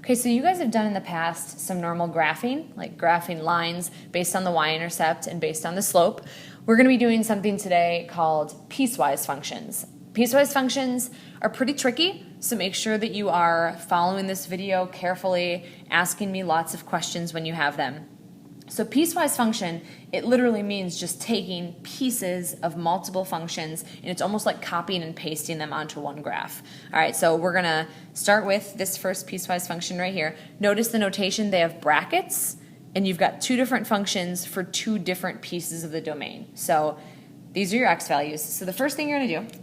Okay, so you guys have done in the past some normal graphing, like graphing lines based on the y-intercept and based on the slope. We're going to be doing something today called piecewise functions. Piecewise functions are pretty tricky, so make sure that you are following this video carefully, asking me lots of questions when you have them. So piecewise function, it literally means just taking pieces of multiple functions, and it's almost like copying and pasting them onto one graph. All right, so we're going to start with this first piecewise function right here. Notice the notation, they have brackets, and you've got two different functions for two different pieces of the domain. So these are your x values. So the first thing you're going to do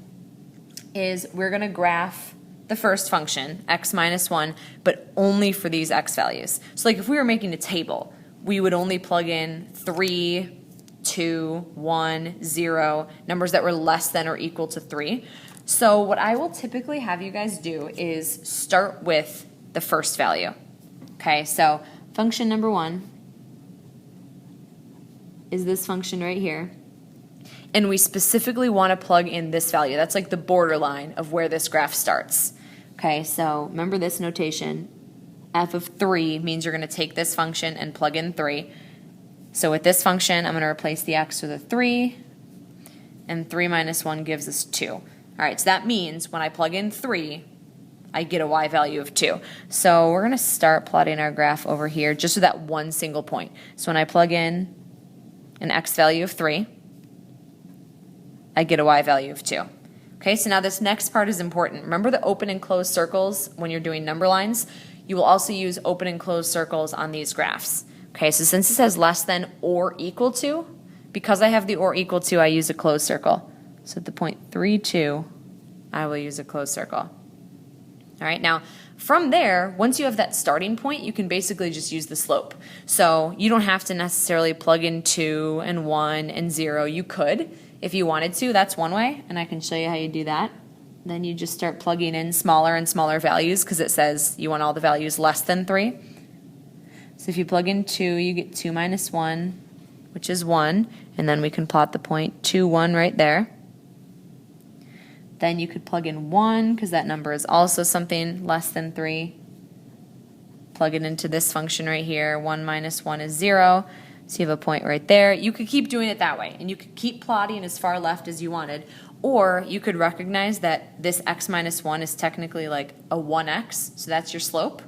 is we're going to graph the first function, x minus 1, but only for these x values. So like if we were making a table, we would only plug in 3, 2, 1, 0, numbers that were less than or equal to 3. So what I will typically have you guys do is start with the first value. Okay, so function number 1 is this function right here. And we specifically want to plug in this value. That's like the borderline of where this graph starts. Okay, so remember this notation. F of 3 means you're going to take this function and plug in 3. So with this function, I'm going to replace the x with a 3, and 3 minus 1 gives us 2. All right, so that means when I plug in 3, I get a y value of 2. So we're going to start plotting our graph over here just with that one single point. So when I plug in an x value of 3, I get a y value of 2. Okay, so now this next part is important. Remember the open and closed circles when you're doing number lines? You will also use open and closed circles on these graphs. Okay, so since it says less than or equal to, because I have the or equal to, I use a closed circle. So at the point 3, 2, I will use a closed circle. All right, now from there, once you have that starting point, you can basically just use the slope. So you don't have to necessarily plug in 2 and 1 and 0. You could if you wanted to. That's one way, and I can show you how you do that. Then you just start plugging in smaller and smaller values because it says you want all the values less than 3. So if you plug in 2, you get 2 minus 1, which is 1, and then we can plot the point 2, 1 right there. Then you could plug in 1 because that number is also something less than 3. Plug it into this function right here. 1 minus 1 is 0. So you have a point right there. You could keep doing it that way, and you could keep plotting as far left as you wanted. Or you could recognize that this x minus 1 is technically like a 1x, so that's your slope.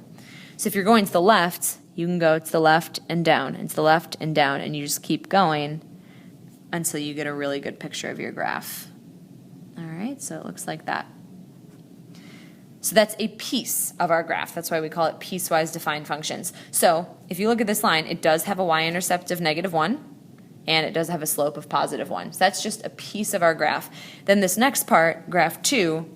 So if you're going to the left, you can go to the left and down, and to the left and down, and you just keep going until you get a really good picture of your graph. All right, so it looks like that. So that's a piece of our graph. That's why we call it piecewise-defined functions. So if you look at this line, it does have a y-intercept of -1, and it does have a slope of +1. So that's just a piece of our graph. Then this next part, graph 2,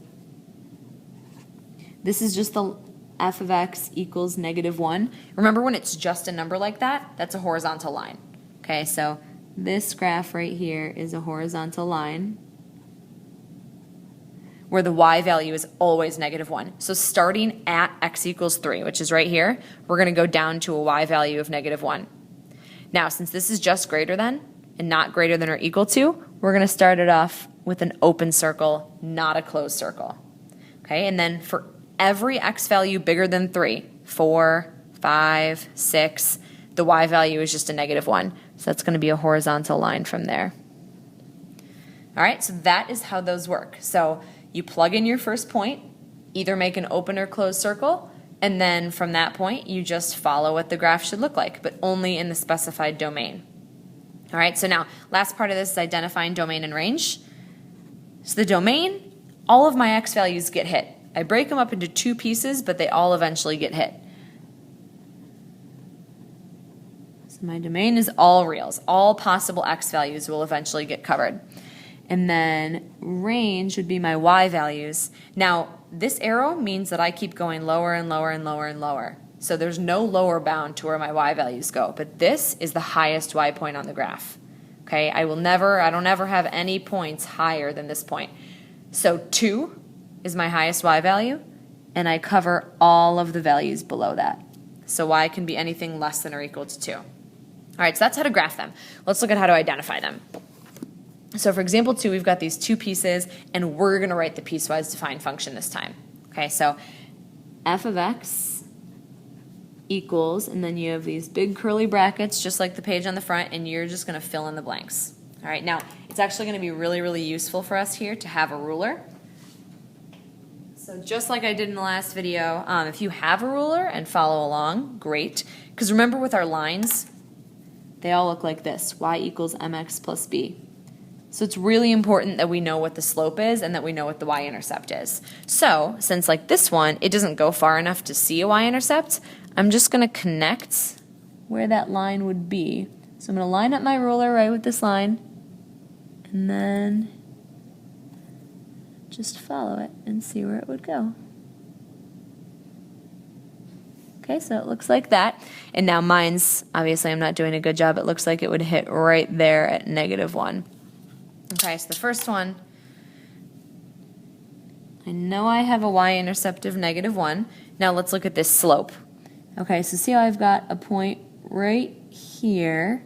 this is just the f of x equals -1. Remember when it's just a number like that, that's a horizontal line. Okay, so this graph right here is a horizontal line where the y value is always -1. So starting at x equals 3, which is right here, we're going to go down to a y value of -1. Now, since this is just greater than and not greater than or equal to, we're going to start it off with an open circle, not a closed circle. Okay, and then for every x value bigger than 3, 4, 5, 6, the y value is just a -1. So that's going to be a horizontal line from there. All right, so that is how those work. So you plug in your first point, either make an open or closed circle, and then from that point, you just follow what the graph should look like, but only in the specified domain. All right, so now, last part of this is identifying domain and range. So the domain, all of my x values get hit. I break them up into two pieces, but they all eventually get hit. So my domain is all reals. All possible x values will eventually get covered. And then range would be my y values. Now, this arrow means that I keep going lower and lower and lower and lower. So there's no lower bound to where my y values go, but this is the highest y point on the graph. Okay, I don't ever have any points higher than this point. So 2 is my highest y value, and I cover all of the values below that. So y can be anything less than or equal to 2. All right, so that's how to graph them. Let's look at how to identify them. So for example 2, we've got these two pieces, and we're going to write the piecewise-defined function this time. Okay, so f of x equals, and then you have these big curly brackets just like the page on the front, and you're just going to fill in the blanks. All right, now it's actually going to be really, really useful for us here to have a ruler. So just like I did in the last video, if you have a ruler and follow along, great. Because remember with our lines, they all look like this, y equals mx plus b. So it's really important that we know what the slope is and that we know what the y-intercept is. So since like this one, it doesn't go far enough to see a y-intercept, I'm just going to connect where that line would be. So I'm going to line up my ruler right with this line, and then just follow it and see where it would go. Okay, so it looks like that. And now mine's, obviously I'm not doing a good job, it looks like it would hit right there at -1. Okay, so the first one, I know I have a y-intercept of -1. Now let's look at this slope. Okay, so see how I've got a point right here,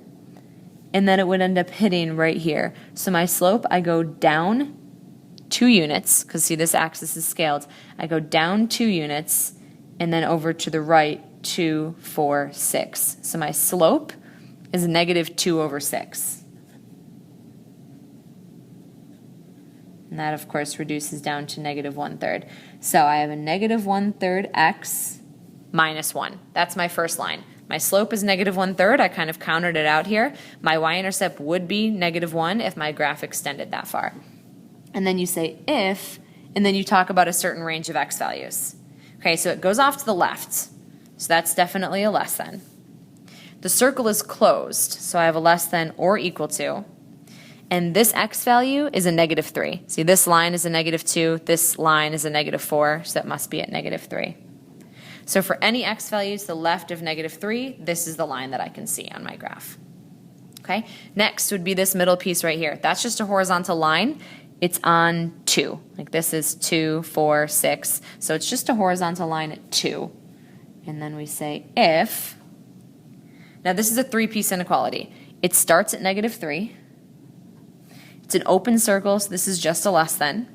and then it would end up hitting right here. So my slope, I go down 2 units, because see this axis is scaled. I go down 2 units, and then over to the right 2, 4, 6. So my slope is -2/6. And that, of course, reduces down to -1/3. So I have a -1/3 x minus 1. That's my first line. My slope is -1/3. I kind of counted it out here. My y-intercept would be -1 if my graph extended that far. And then you say if, and then you talk about a certain range of x values. Okay, so it goes off to the left. So that's definitely a less than. The circle is closed, so I have a less than or equal to. And this x value is a -3. See, this line is a -2, this line is a -4, so that must be at -3. So for any x value to the left of -3, this is the line that I can see on my graph. Okay, next would be this middle piece right here. That's just a horizontal line. It's on 2. Like this is 2, 4, 6. So it's just a horizontal line at 2. And then we say if, now this is a 3-piece inequality. It starts at -3. It's an open circle, so this is just a less than.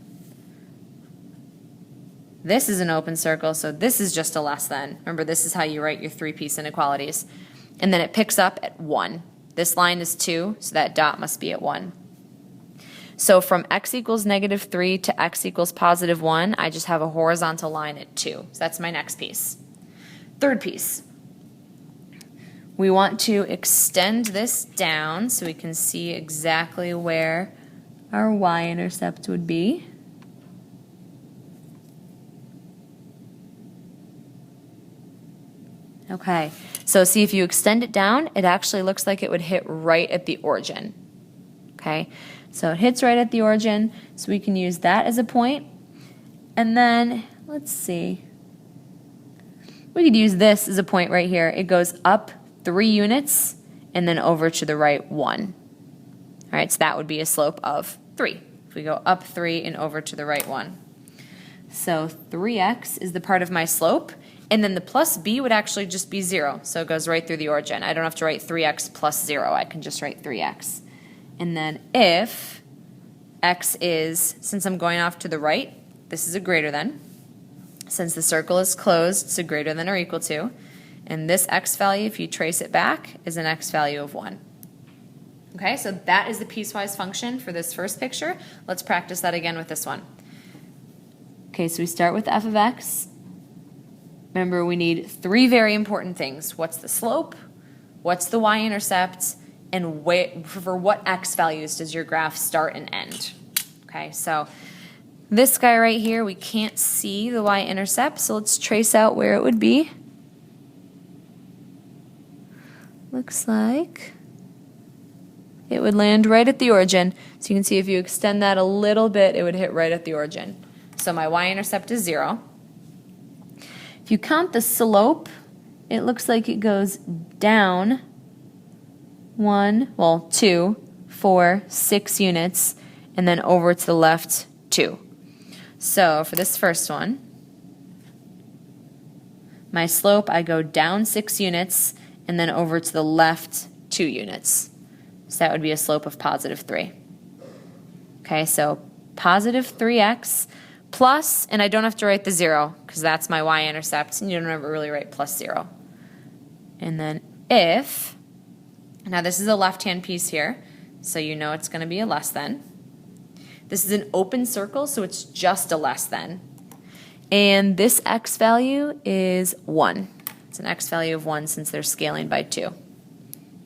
This is an open circle, so this is just a less than. Remember, this is how you write your 3-piece inequalities. And then it picks up at 1. This line is 2, so that dot must be at 1. So from x equals -3 to x equals +1, I just have a horizontal line at 2. So that's my next piece. Third piece. We want to extend this down so we can see exactly where our y-intercept would be. Okay, so see if you extend it down, it actually looks like it would hit right at the origin. Okay, so it hits right at the origin, so we can use that as a point. And then, let's see, we could use this as a point right here. It goes up 3 units and then over to the right 1. All right, so that would be a slope of 3. If we go up 3 and over to the right 1. So 3x is the part of my slope, and then the plus b would actually just be 0. So it goes right through the origin. I don't have to write 3x plus 0. I can just write 3x. And then if x is, since I'm going off to the right, this is a greater than. Since the circle is closed, it's a greater than or equal to. And this x value, if you trace it back, is an x value of 1. Okay, so that is the piecewise function for this first picture. Let's practice that again with this one. Okay, so we start with f of x. Remember, we need 3 very important things. What's the slope? What's the y-intercept? And for what x values does your graph start and end? Okay, so this guy right here, we can't see the y-intercept, so let's trace out where it would be. Looks like it would land right at the origin. So you can see if you extend that a little bit, it would hit right at the origin. So my y-intercept is 0. If you count the slope, it looks like it goes down 2, 4, 6 units, and then over to the left 2. So for this first one, my slope, I go down 6 units, and then over to the left 2 units. So that would be a slope of +3. Okay, so +3x plus, and I don't have to write the 0 because that's my y-intercept, and you don't ever really write +0. And then if, now this is a left-hand piece here, so you know it's going to be a less than. This is an open circle, so it's just a less than. And this x value is 1. It's an x value of 1 since they're scaling by 2.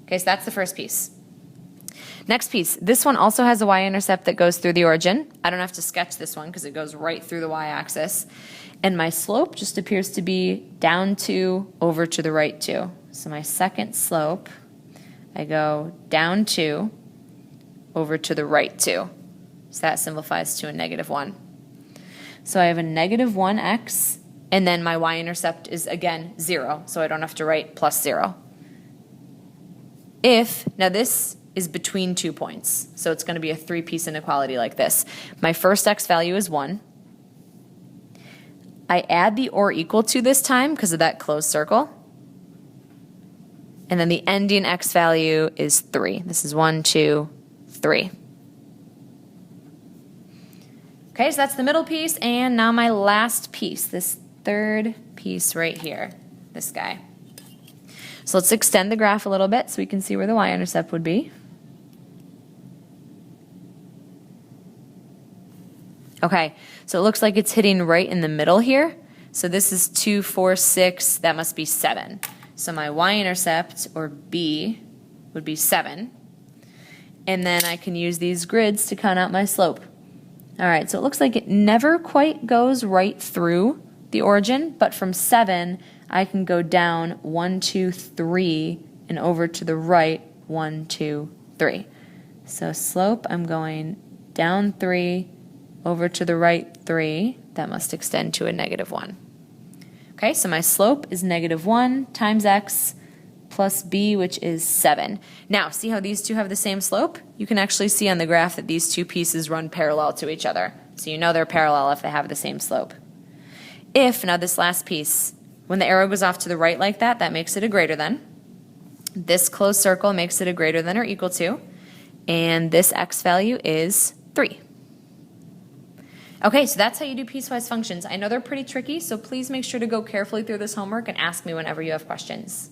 Okay, so that's the first piece. Next piece, this one also has a y-intercept that goes through the origin. I don't have to sketch this one because it goes right through the y-axis. And my slope just appears to be down 2 over to the right 2. So my second slope, I go down 2 over to the right 2. So that simplifies to a -1. So I have a -1x, and then my y-intercept is, again, 0, so I don't have to write plus 0. If, now this is between 2 points, so it's going to be a 3-piece inequality like this. My first x value is 1. I add the or equal to this time because of that closed circle. And then the ending x value is 3. This is 1, 2, 3. Okay, so that's the middle piece, and now my last piece, this third piece right here, this guy. So let's extend the graph a little bit so we can see where the y-intercept would be. Okay, so it looks like it's hitting right in the middle here. So this is 2, 4, 6, that must be 7. So my y-intercept, or b, would be 7. And then I can use these grids to count out my slope. All right, so it looks like it never quite goes right through the origin, but from 7, I can go down 1, 2, 3, and over to the right, 1, 2, 3. So slope, I'm going down 3, over to the right 3, that must extend to a -1. Okay, so my slope is -1 times x plus b, which is 7. Now, see how these two have the same slope? You can actually see on the graph that these two pieces run parallel to each other. So you know they're parallel if they have the same slope. If, now this last piece, when the arrow goes off to the right like that, that makes it a greater than. This closed circle makes it a greater than or equal to. And this x value is 3. Okay, so that's how you do piecewise functions. I know they're pretty tricky, so please make sure to go carefully through this homework and ask me whenever you have questions.